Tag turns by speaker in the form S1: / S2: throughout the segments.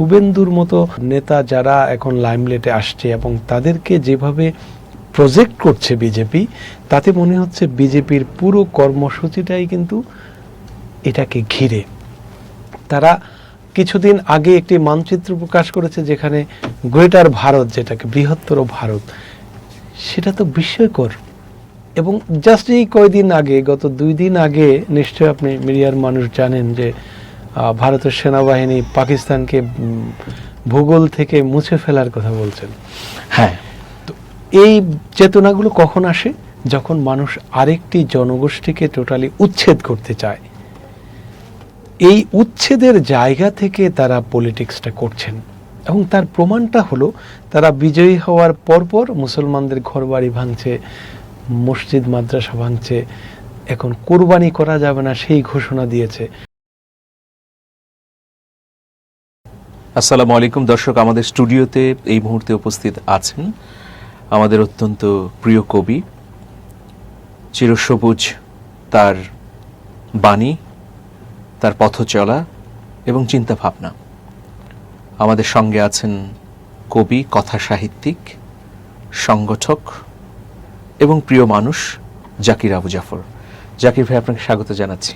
S1: শুভেন্দুর মতো নেতা যারা এখন লাইমলাইটে আসছে এবং তাদেরকে যেভাবে প্রজেক্ট করছে বিজেপি, তাতে মনে হচ্ছে বিজেপির পুরো কর্মসূচিটাই কিন্তু এটাকে ঘিরে। তারা কিছুদিন আগে একটি মানচিত্র প্রকাশ করেছে যেখানে গ্রেটার ভারত, যেটাকে বৃহত্তর ভারত, সেটা তো বিস্ময়কর। এবং জাস্ট এই কয়দিন আগে, গত 2 দিন আগে, নিশ্চয় আপনি মিডিয়ার মানুষ জানেন যে ভারতের সেনাবাহিনী পাকিস্তানকে ভূগোল থেকে মুছে ফেলার কথা বলছেন।
S2: হ্যাঁ,
S1: তো এই চেতনাগুলো কখন আসে? যখন মানুষ আরেকটি জনগোষ্ঠীকে টোটালি উচ্ছেদ করতে চায়। এই উচ্ছেদের জায়গা থেকে তারা পলিটিক্সটা করছেন এবং তার প্রমাণটা হলো তারা বিজয়ী হওয়ার পরপর মুসলমানদের ঘরবাড়ি ভাঙছে, মসজিদ মাদ্রাসা ভাঙছে, এখন কোরবানি করা যাবে না সেই ঘোষণা দিয়েছে।
S2: আসসালামু আলাইকুম দর্শক, আমাদের স্টুডিওতে এই মুহূর্তে উপস্থিত আছেন আমাদের অত্যন্ত প্রিয় কবি, চিরসবুজ তার বাণী, তার পথচলা এবং চিন্তা ভাবনা। আমাদের সঙ্গে আছেন কবি, কথা সাহিত্যিক, সংগঠক এবং প্রিয় মানুষ জাকির আবু জাফর। জাকির ভাই, আপনাকে স্বাগত জানাচ্ছি।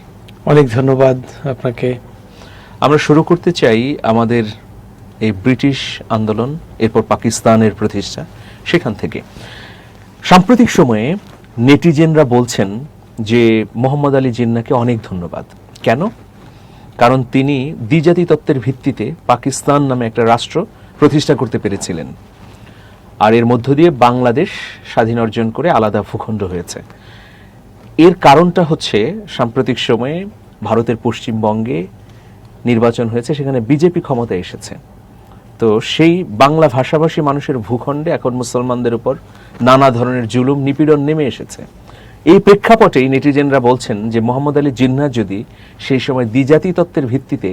S1: অনেক ধন্যবাদ আপনাকে।
S2: আমরা শুরু করতে চাই আমাদের এই ব্রিটিশ আন্দোলন, এরপর পাকিস্তানের প্রতিষ্ঠা, সেখান থেকে। সাম্প্রতিক সময়ে নেটিজেনরা বলছেন যে মোহাম্মদ আলী জিন্নাহকে অনেক ধন্যবাদ। কেন? কারণ তিনি দ্বিজাতি তত্ত্বের ভিত্তিতে পাকিস্তান নামে একটা রাষ্ট্র প্রতিষ্ঠা করতে পেরেছিলেন, আর এর মধ্য দিয়ে বাংলাদেশ স্বাধীন অর্জন করে আলাদা ভূখণ্ড হয়েছে। এর কারণটা হচ্ছে সাম্প্রতিক সময়ে ভারতের পশ্চিমবঙ্গে নির্বাচন হয়েছে, সেখানে বিজেপি ক্ষমতায় এসেছে। তো সেই বাংলা ভাষাভাষী মানুষের ভূখণ্ডে এখন মুসলমানদের উপর নানা ধরনের জুলুম নিপীড়ন নেমে এসেছে। এই প্রেক্ষাপটেই নেটিজেনরা বলছেন যে মোহাম্মদ আলী জিন্নাহ যদি সেই সময় দ্বিজাতি তত্ত্বের ভিত্তিতে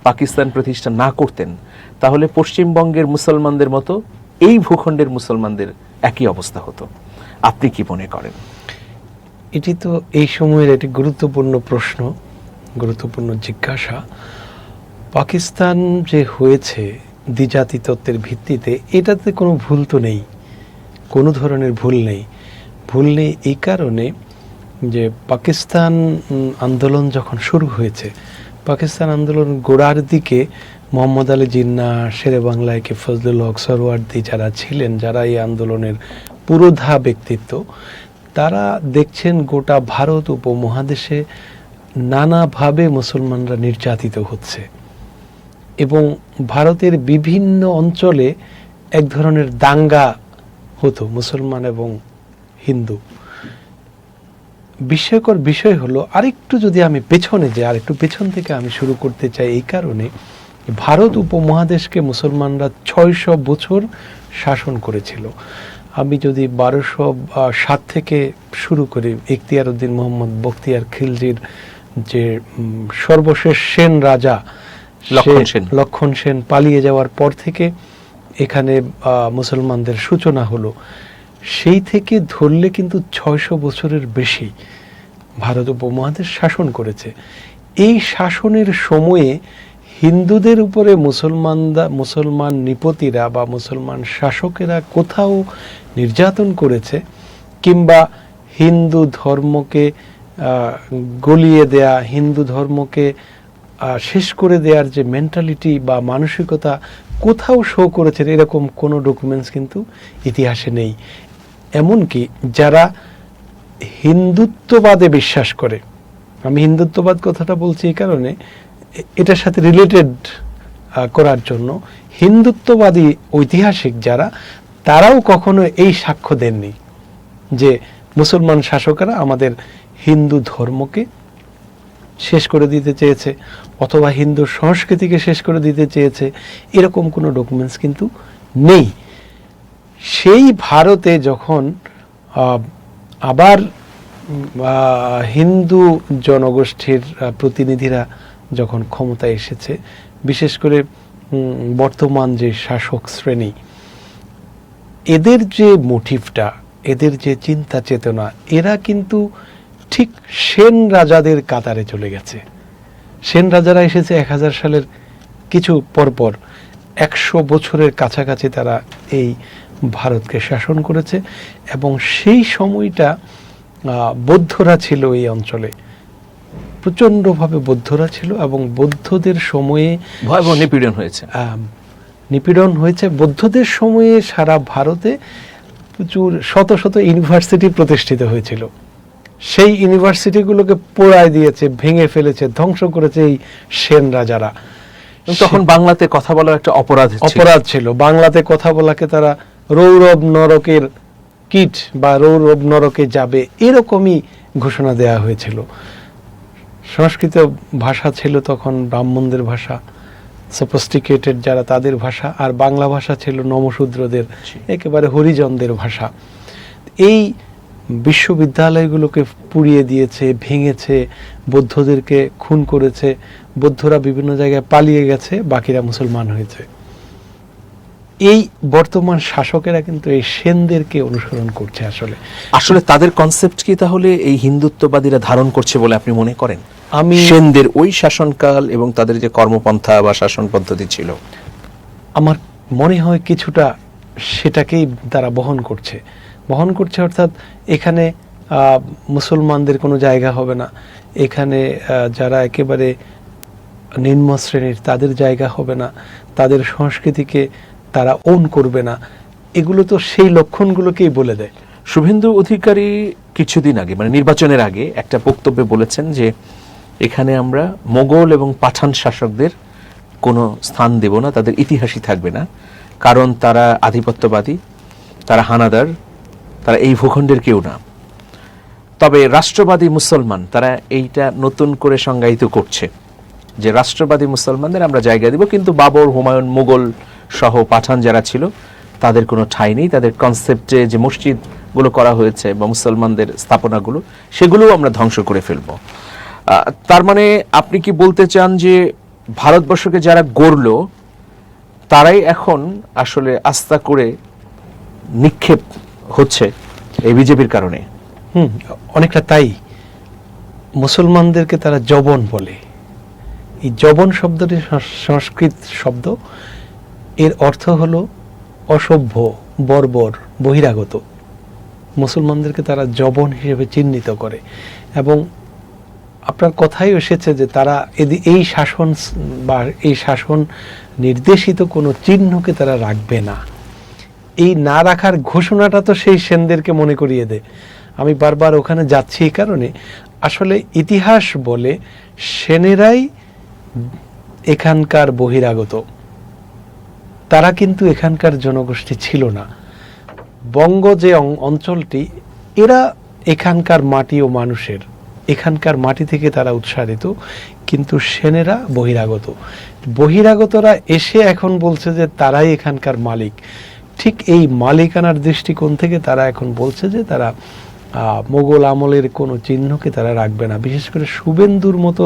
S2: পাকিস্তান প্রতিষ্ঠা না করতেন, তাহলে পশ্চিমবঙ্গের মুসলমানদের মতো এই ভূখণ্ডের মুসলমানদের একই অবস্থা হতো। আপনি কি মনে করেন?
S1: এটি তো এই সময়ের একটি গুরুত্বপূর্ণ প্রশ্ন, গুরুত্বপূর্ণ জিজ্ঞাসা। পাকিস্তান যে হয়েছে দ্বিজাতি তত্ত্বের ভিত্তিতে, এটাতে কোনো ভুল তো নেই, কোনো ধরনের ভুল নেই। ভুল নেই এই কারণে যে পাকিস্তান আন্দোলন যখন শুরু হয়েছে, পাকিস্তান আন্দোলন গোড়ার দিকে মোহাম্মদ আলী জিন্নাহ, শেরে বাংলায় কে ফজলুল হক সরওয়ার্দী যারা ছিলেন, যারা এই আন্দোলনের পুরোধা ব্যক্তিত্ব, তারা দেখছেন গোটা ভারত উপমহাদেশে নানাভাবে মুসলমানরা নির্যাতিত হচ্ছে এবং ভারতের বিভিন্ন অঞ্চলে এক ধরনের দাঙ্গা হতো মুসলমান এবং হিন্দু। বিস্ময়কর বিষয় হলো, আরেকটু যদি আমি পেছনে যাই, আরেকটু পেছন থেকে আমি শুরু করতে চাই, এই কারণে ভারত উপমহাদেশকে মুসলমানরা 600 বছর শাসন করেছিল। আমি যদি 1207 থেকে শুরু করি, ইখতিয়ার উদ্দিন মোহাম্মদ বখতিয়ার খিলজির যে সর্বশেষ সেন রাজা লক্ষণ সেন পালিয়ে যাওয়ার পর থেকে এখানে মুসলমানদের সূচনা হলো। সেই থেকে ধরলে কিন্তু 600 বছরের বেশি ভারত উপমহাদেশ শাসন করেছে। এই শাসনের সময়ে হিন্দুদের উপরে মুসলমান নৃপতিরা বা মুসলমান শাসকেরা কোথাও নির্যাতন করেছে কিংবা হিন্দু ধর্মকে গলিয়ে দেয়া, হিন্দু ধর্মকে শেষ করে দেওয়ার যে মেন্টালিটি বা মানসিকতা কোথাও শো করেছেন, এরকম কোনো ডকুমেন্টস কিন্তু ইতিহাসে নেই। এমনকি যারা হিন্দুত্ববাদে বিশ্বাস করে, আমি হিন্দুত্ববাদ কথাটা বলছি এই কারণে, এটার সাথে রিলেটেড করার জন্য, হিন্দুত্ববাদী ঐতিহাসিক যারা, তারাও কখনো এই সাক্ষ্য দেননি যে মুসলমান শাসকেরা আমাদের হিন্দু ধর্মকে শেষ করে দিতে চেয়েছে অথবা হিন্দু সংস্কৃতিকে শেষ করে দিতে চেয়েছে, এরকম কোনো ডকুমেন্টস কিন্তু নেই। সেই ভারতে যখন আবার হিন্দু জনগোষ্ঠীর প্রতিনিধিরা যখন ক্ষমতায় এসেছে, বিশেষ করে বর্তমান যে শাসক শ্রেণী, এদের যে মোটিভটা, এদের যে চিন্তা চেতনা, এরা কিন্তু ঠিক সেন রাজাদের কাতারে চলে গেছে। সেন রাজারা এসেছে 1000 সালের কিছু পরপর। 100 বছরের কাছাকাছি তারা এই ভারতকে শাসন করেছে, এবং সেই সময়টা বৌদ্ধরা ছিল এই অঞ্চলে, প্রচণ্ডভাবে বৌদ্ধরা ছিল, এবং বৌদ্ধদের সময়ে
S2: ভয়াবহ নিপীড়ন হয়েছে।
S1: নিপীড়ন হয়েছে। বৌদ্ধদের সময়ে সারা ভারতে প্রচুর শত শত ইউনিভার্সিটি প্রতিষ্ঠিত হয়েছিল। সেই ইউনিভার্সিটিগুলোকে পোড়ায় দিয়েছে, ভেঙে ফেলেছে, ধ্বংস করেছে এই সেন রাজারা।
S2: তখন বাংলাতে কথা বলার একটা অপরাধ
S1: ছিল। বাংলাতে কথা বলাকে তারা রৌরব নরকের কীট বা রৌরব নরকে যাবে এরকমই ঘোষণা দেয়া হয়েছিল। সংস্কৃত ভাষা ছিল তখন ব্রাহ্মণদের ভাষা, সফিস্টিকেটেড যারা তাদের ভাষা, আর বাংলা ভাষা ছিল নমশূদ্রদের, একেবারে হরিজনদের ভাষা। এই বিশ্ববিদ্যালয়গুলোকে পুড়িয়ে দিয়েছে, ভেঙেছে, বৌদ্ধদেরকে খুন করেছে, বৌদ্ধরা বিভিন্ন জায়গায় পালিয়ে গেছে, বাকিরা মুসলমান হয়েছে। এই বর্তমান শাসকেরা কিন্তু এই সেনদেরকে অনুসরণ করছে। আসলে
S2: তাদের কনসেপ্ট কি তাহলে এই হিন্দুত্ববাদীরা ধারণ করছে বলে আপনি মনে করেন?
S1: আমি
S2: সেনদের ওই শাসনকাল এবং তাদের যে কর্মপন্থা বা শাসন পদ্ধতি ছিল,
S1: আমার মনে হয় কিছুটা সেটাকেই তারা বহন করছে। অর্থাৎ এখানে মুসলমানদের কোনো জায়গা হবে না, এখানে যারা একেবারে নিম্ন শ্রেণীর তাদের জায়গা হবে না, তাদের সংস্কৃতিকে তারা ওন করবে না। এগুলো তো সেই লক্ষণগুলোকেই বলে দেয়।
S2: শুভেন্দু অধিকারী কিছুদিন আগে, মানে নির্বাচনের আগে, একটা বক্তব্যে বলেছেন যে এখানে আমরা মোগল এবং পাঠান শাসকদের কোনো স্থান দেব না, তাদের ইতিহাসই থাকবে না, কারণ তারা আধিপত্যবাদী, তারা হানাদার, তারা এই ভূখণ্ডের কেউ না। তবে রাষ্ট্রবাদী মুসলমান তারা এইটা নতুন করে সংজ্ঞায়িত করছে যে রাষ্ট্রবাদী মুসলমানদের আমরা জায়গা দিব, কিন্তু বাবর, হুমায়ুন, মুঘল সহ পাঠান যারা ছিল তাদের কোনো ঠাঁই নেই। তাদের কনসেপ্টে যে মসজিদগুলো করা হয়েছে বা মুসলমানদের স্থাপনাগুলো, সেগুলোও আমরা ধ্বংস করে ফেলব। তার মানে আপনি কি বলতে চান যে ভারতবর্ষকে যারা গড়ল তারাই এখন আসলে আস্থা করে নিক্ষেপ হচ্ছে এই বিজেপির কারণে?
S1: অনেকটা তাই। মুসলমানদেরকে তারা জবন বলে। এই জবন শব্দটি সংস্কৃত শব্দ, এর অর্থ হলো অসভ্য, বর্বর, বহিরাগত। মুসলমানদেরকে তারা জবন হিসেবে চিহ্নিত করে, এবং আপনার কথাই এসেছে যে তারা এই শাসন বা এই শাসন নির্দেশিত কোনো চিহ্নকে তারা রাখবে না। এই না রাখার ঘোষণাটা তো সেই সেনদেরকে মনে করিয়ে দেয়। আমি বারবার ওখানে যাচ্ছি এই কারণে, আসলে ইতিহাস বলে সেনেরাই এখানকার বহিরাগত, তারা কিন্তু এখানকার জনগোষ্ঠী ছিল না। বঙ্গ যে অঞ্চলটি, এরা এখানকার মাটি ও মানুষের, এখানকার মাটি থেকে তারা উৎসারিত, কিন্তু সেনেরা বহিরাগত। বহিরাগতরা এসে এখন বলছে যে তারাই এখানকার মালিক। ঠিক এই মালিকানার দৃষ্টিকোণ থেকে তারা এখন বলছে যে তারা মোগল আমলের কোনো চিহ্নকে তারা রাখবে না। বিশেষ করে শুভেন্দুর মতো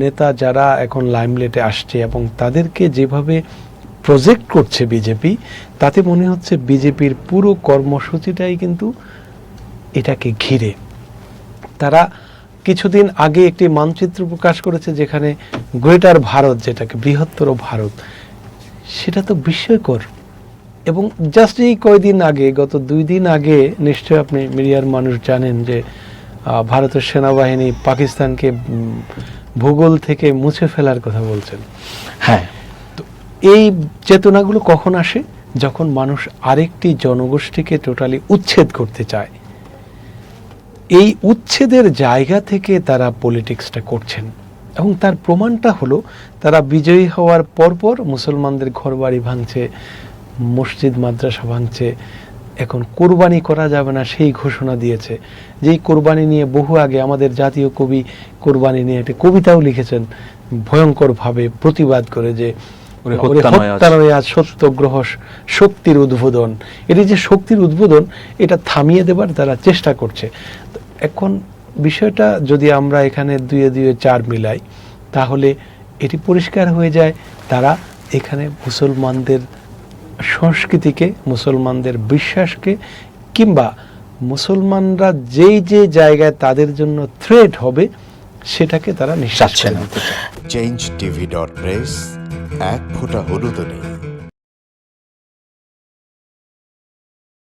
S1: নেতা যারা এখন লাইমলাইটে আসছে এবং তাদেরকে যেভাবে প্রজেক্ট করছে বিজেপি, তাতে মনে হচ্ছে বিজেপির পুরো কর্মসূচিটাই কিন্তু এটাকে ঘিরে। তারা কিছুদিন আগে একটি মানচিত্র প্রকাশ করেছে যেখানে গ্রেটার ভারত, যেটাকে বৃহত্তর ভারত, সেটা তো বিস্ময়কর। এবং জাস্ট এই কয়দিন আগে, গত 2 দিন আগে, নিশ্চয় আপনি মিডিয়ার মানুষ জানেন যে ভারতের সেনাবাহিনী পাকিস্তানকে ভূগোল থেকে মুছে ফেলার কথা বলছেন।
S2: হ্যাঁ,
S1: তো এই চেতনাগুলো কখন আসে? যখন মানুষ আরেকটি জনগোষ্ঠীকে টোটালি উচ্ছেদ করতে চায়। এই উচ্ছেদের জায়গা থেকে তারা পলিটিক্সটা করছেন, এবং তার প্রমাণটা হলো তারা বিজয়ী হওয়ার পরপর মুসলমানদের ঘরবাড়ি ভাঙছে, মসজিদ মাদ্রাসা ভাঙছে। এখন কোরবানি করা যাবে না সেই ঘোষণা দিয়েছে, যেই কোরবানি নিয়ে বহু আগে আমাদের জাতীয় কবি কোরবানি নিয়ে একটি কবিতাও লিখেছেন ভয়ঙ্করভাবে প্রতিবাদ করে যে আজ সত্যগ্রহ শক্তির উদ্বোধন। এটি যে শক্তির উদ্বোধন, এটা থামিয়ে দেবার তারা চেষ্টা করছে। এখন বিষয়টা যদি আমরা এখানে 2 2 4 মিলাই, তাহলে এটি পরিষ্কার হয়ে যায় তারা এখানে মুসলমানদের সংস্কৃতিকে, মুসলমানদের বিশ্বাসকে, কিংবা মুসলমানরা যেই যে জায়গায় তাদের জন্য থ্রেট হবে সেটাকে তারা নিঃশ্বাস ছেড়ে দিতে চায়।
S3: changeTV.press এক ফোঁটা হলুদও নেই।